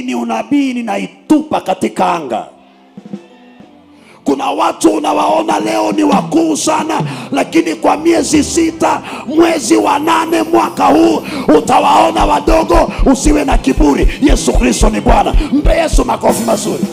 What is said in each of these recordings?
ni unabii ninaitupa katika anga. Kuna watu unawaona leo ni wakuu sana, lakini kwa miezi 6, mwezi wa 8 mwaka huu utawaona wadogo. Usiwe na kiburi. Yesu Kristo ni Bwana. Mpe Yesu makofi mazuri.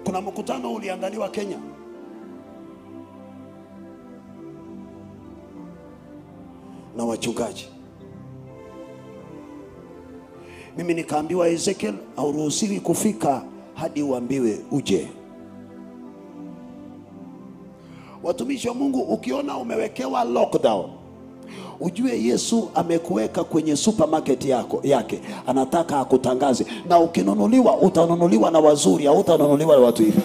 Kuna mkutano uliandaliwa Kenya. Na wachungaji. Mimi nikaambiwa Ezekiel hauruhusiwi kufika hadi uambiwe uje. Watumishi wa Mungu, ukiona umewekewa lockdown, ujue Yesu amekuweka kwenye supermarket yake. Anataka akutangaze. Na ukinunuliwa, utanunuliwa na wazuri, au utanunuliwa na watu hivi.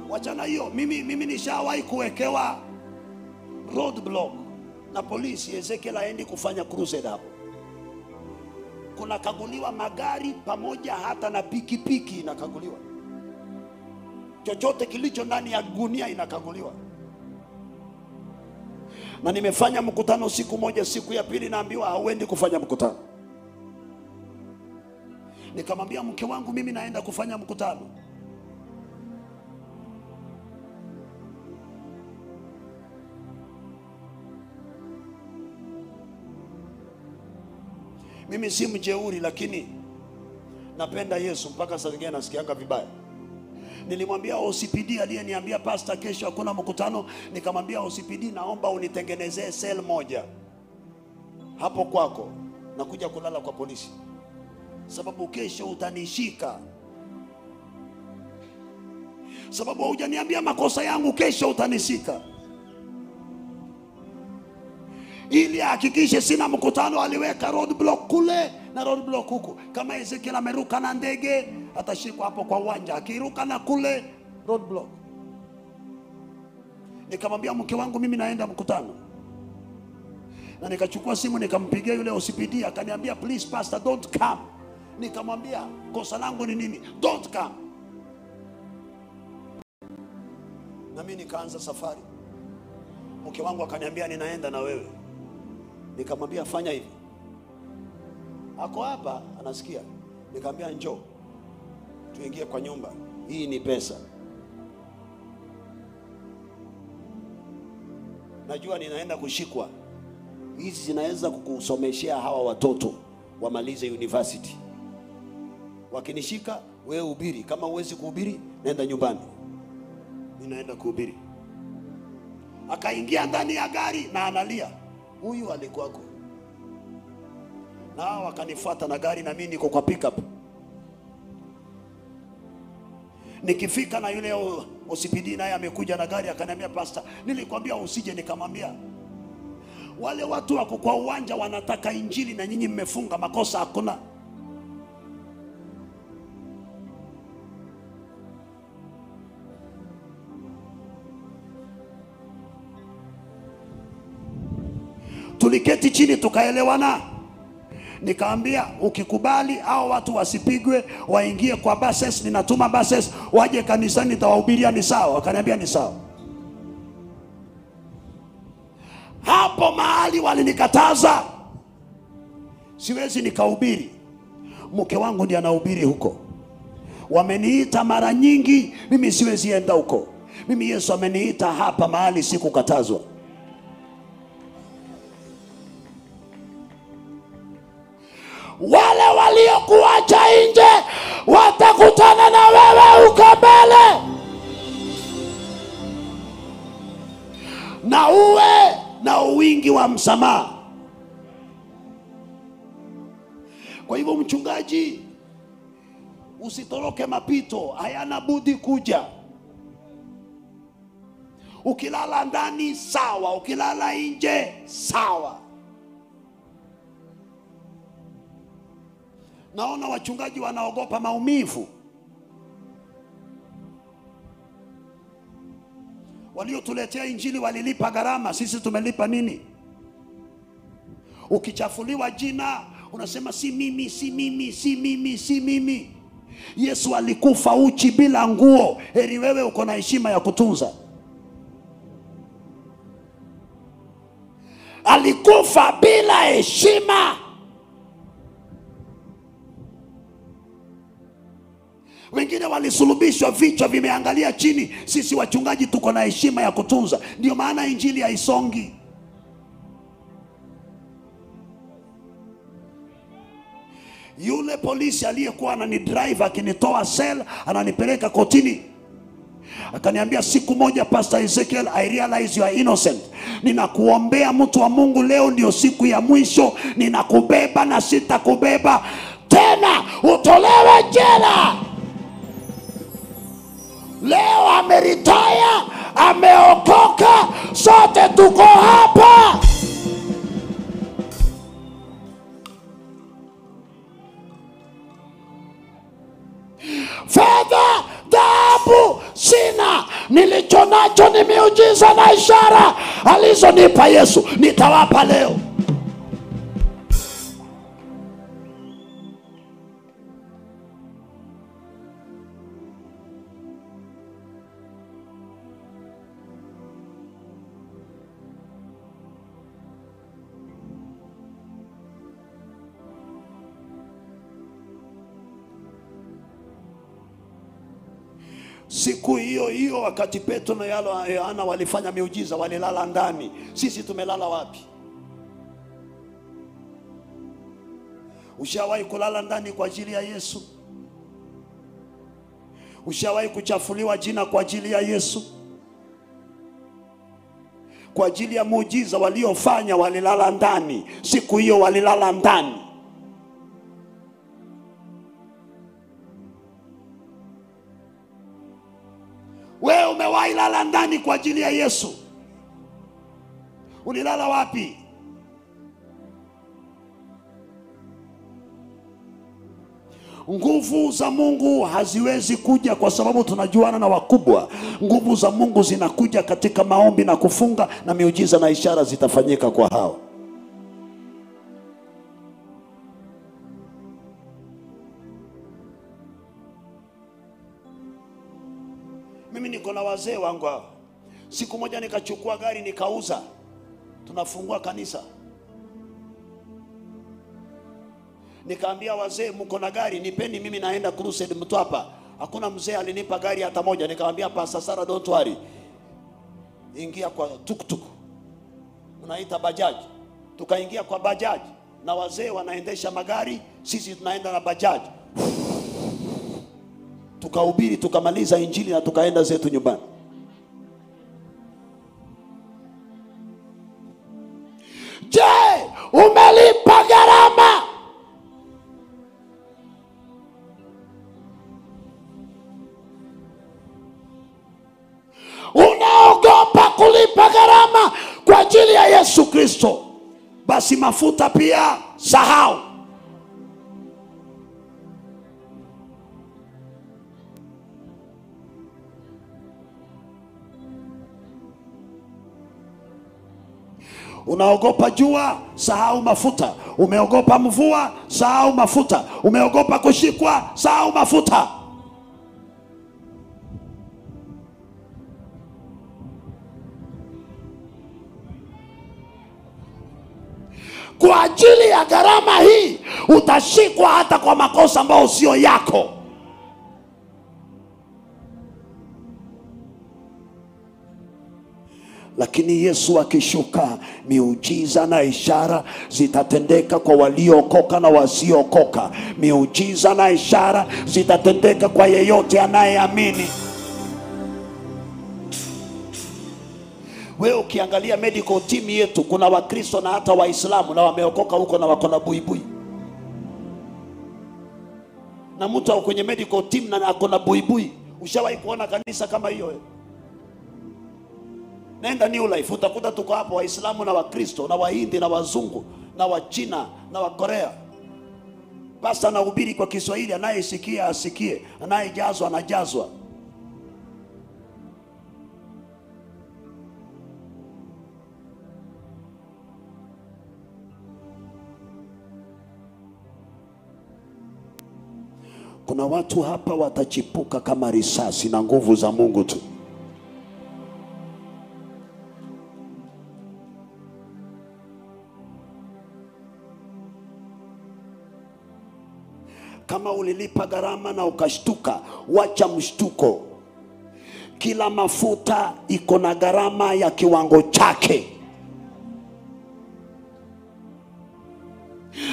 Wachana hiyo. Mimi nishawahi kuwekewa roadblock na polisi. Ezekiel aendi kufanya crusade hapo. Kuna kaguliwa magari pamoja hata na pikipiki inakaguliwa. Chochote kilicho ndani ya gunia inakaguliwa. Na nimefanya mkutano siku moja, siku ya pili naambiwa hauendi kufanya mkutano. Nikamwambia mke wangu mimi naenda kufanya mkutano. Mimi si mjeuri, lakini napenda Yesu mpaka saa nyingine nasikianga vibaya. Nilimwambia OCPD aliyeniambia pastor kesho hakuna mkutano, nikamwambia OCPD naomba unitengenezee cell moja hapo kwako, nakuja kulala kwa polisi, sababu kesho utanishika. Sababu hujaniambia makosa yangu, kesho utanishika. Ili hakikishe sina mkutano, aliweka roadblock kule na roadblock huku. Kama Ezekiel ameruka na ndege, atashikwa hapo kwa uwanja. Akiruka na kule, roadblock. Nikamwambia mke wangu mimi naenda mkutano. Na nikachukua simu nikampigia yule OCPD, akaniambia please pastor don't come. Nikamwambia kosa langu ni nini? Don't come. Na mimi nikaanza safari. Mke wangu akaniambia ninaenda na wewe. Nikamwambia fanya hivi. Ako hapa anasikia. Nikamwambia njoo tuingie kwa nyumba. Hii ni pesa. Najua ninaenda kushikwa. Hizi zinaweza kukusomeshea hawa watoto wamalize university. Wakinishika wewe hubiri, kama huwezi kuhubiri nenda nyumbani. Ninaenda kuhubiri. Akaingia ndani ya gari na analia. Huyu alikuwako. Na wakanifuata na gari na mimi niko kwa pickup. Nikifika na yule OCPD naye amekuja na gari, akaniambia pastor nilikwambia usije. Nikamwambia wale watu wako kwa uwanja wanataka injili na nyinyi mmefunga, makosa hakuna. Tuliketi chini tukaelewana. Nikaambia ukikubali hao watu wasipigwe, waingie kwa buses, ninatuma buses waje kanisani, nitawahubiria, ni sawa? Akaniambia ni sawa. Hapo mahali walinikataza, siwezi nikahubiri. Mke wangu ndiye anahubiri huko. Wameniita mara nyingi, mimi siwezi enda huko. Mimi Yesu ameniita hapa mahali sikukatazwa. Wale waliokuacha nje watakutana na wewe uko mbele. Na uwe na wingi wa msamaha. Kwa hivyo mchungaji, usitoroke mapito, hayana budi kuja. Ukilala ndani sawa, ukilala nje sawa. Naona wachungaji wanaogopa maumivu. Waliotuletea injili walilipa gharama, sisi tumelipa nini? Ukichafuliwa jina, unasema si mimi, si mimi, si mimi, si mimi. Yesu alikufa uchi bila nguo. Heri wewe uko na heshima ya kutunza. Alikufa bila heshima. Wengine walisulubishwa vichwa vimeangalia chini. Sisi wachungaji tuko na heshima ya kutunza. Ndio maana injili haisongi. Yule polisi aliyekuwa ananidrive akinitoa cell ananipeleka kotini, akaniambia siku moja, Pastor Ezekiel, I realize you are innocent. Ninakuombea mtu wa Mungu, leo ndio siku ya mwisho. Ninakubeba na sitakubeba tena, utolewe jela. Leo ameritaya, ameokoka, sote tuko hapa. Fedha, dhahabu sina, nilicho nacho ni miujiza na ishara alizonipa Yesu. Nitawapa leo. Siku hiyo hiyo wakati Petro na Yohana walifanya miujiza, walilala ndani. Sisi tumelala wapi? Ushawahi kulala ndani kwa ajili ya Yesu? Ushawahi kuchafuliwa jina kwa ajili ya Yesu? Kwa ajili ya muujiza waliofanya walilala ndani. Siku hiyo walilala ndani. Wewe umewahi lala ndani kwa ajili ya Yesu? Ulilala wapi? Nguvu za Mungu haziwezi kuja kwa sababu tunajuana na wakubwa. Nguvu za Mungu zinakuja katika maombi na kufunga, na miujiza na ishara zitafanyika kwa hao. Mimi niko na wazee wangu hao. Siku moja nikachukua gari nikauza. Tunafungua kanisa. Nikaambia wazee, mko na gari, nipeni, mimi naenda crusade Mtwapa. Hakuna mzee alinipa gari hata moja. Nikamwambia Pastor Sara, don't worry, ingia kwa tuktuk, unaita bajaji. Tukaingia kwa bajaji na wazee wanaendesha magari, sisi tunaenda na bajaji. Tukahubiri, tukamaliza injili na tukaenda zetu nyumbani. Je, umelipa gharama? Unaogopa kulipa gharama kwa ajili ya Yesu Kristo? Basi mafuta pia sahau. Unaogopa jua, sahau mafuta. Umeogopa mvua, sahau mafuta. Umeogopa kushikwa, sahau mafuta. Kwa ajili ya gharama hii utashikwa hata kwa makosa ambayo sio yako. Lakini Yesu akishuka, miujiza na ishara zitatendeka kwa waliookoka na wasiokoka. Miujiza na ishara zitatendeka kwa yeyote anayeamini. Wewe ukiangalia medical team yetu, kuna Wakristo na hata Waislamu na wameokoka huko na wako na buibui. Na mtu au kwenye medical team na ako na buibui. Ushawahi kuona kanisa kama hiyo? Nenda New Life, utakuta tuko hapo Waislamu na Wakristo na Wahindi na Wazungu na Wachina na Wakorea. Basi anahubiri kwa Kiswahili, anayesikia asikie, anayejazwa anajazwa. Kuna watu hapa watachipuka kama risasi na nguvu za Mungu tu. Kama ulilipa gharama na ukashtuka, wacha mshtuko. Kila mafuta iko na gharama ya kiwango chake.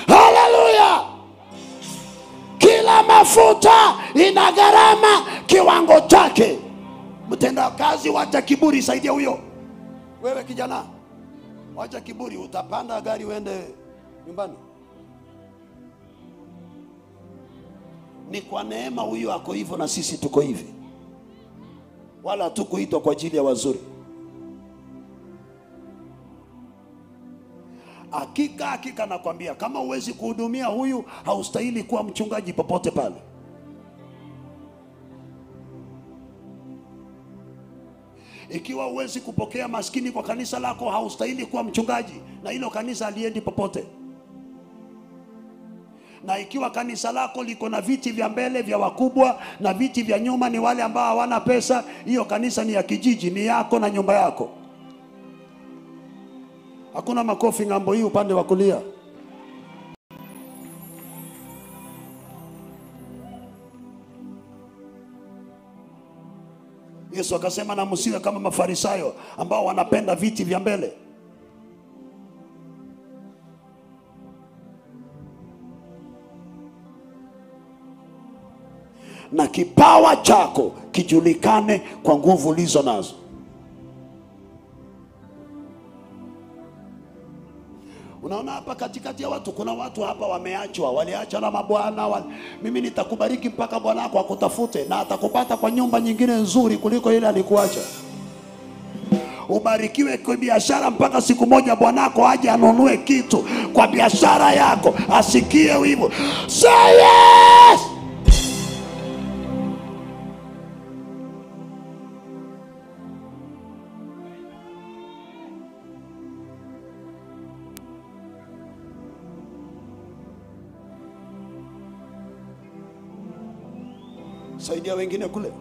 Haleluya! Kila mafuta ina gharama kiwango chake. Mtenda kazi, wacha kiburi, saidia huyo. Wewe kijana, wacha kiburi, utapanda gari uende nyumbani. Ni kwa neema huyo ako hivyo na sisi tuko hivi. Wala hatukuitwa kwa ajili ya wazuri. Hakika nakwambia, kama huwezi kuhudumia huyu, haustahili kuwa mchungaji popote pale. Ikiwa huwezi kupokea maskini kwa kanisa lako, haustahili kuwa mchungaji, na hilo kanisa aliendi popote. Na ikiwa kanisa lako liko na viti vya mbele vya wakubwa na viti vya nyuma ni wale ambao hawana pesa, hiyo kanisa ni ya kijiji, ni yako na nyumba yako. Hakuna makofi ngambo hii upande wa kulia. Yesu akasema, na msiwe kama Mafarisayo ambao wanapenda viti vya mbele. Na kipawa chako kijulikane kwa nguvu ulizo nazo. Unaona hapa katikati ya watu, kuna watu hapa wameachwa, waliacha na mabwana. Mimi nitakubariki mpaka bwana wako akutafute, na atakupata kwa nyumba nyingine nzuri kuliko ile alikuacha. Ubarikiwe kwa biashara mpaka siku moja bwana wako aje anunue kitu kwa biashara yako, asikie hivyo. Say yes! Saidia wengine kule.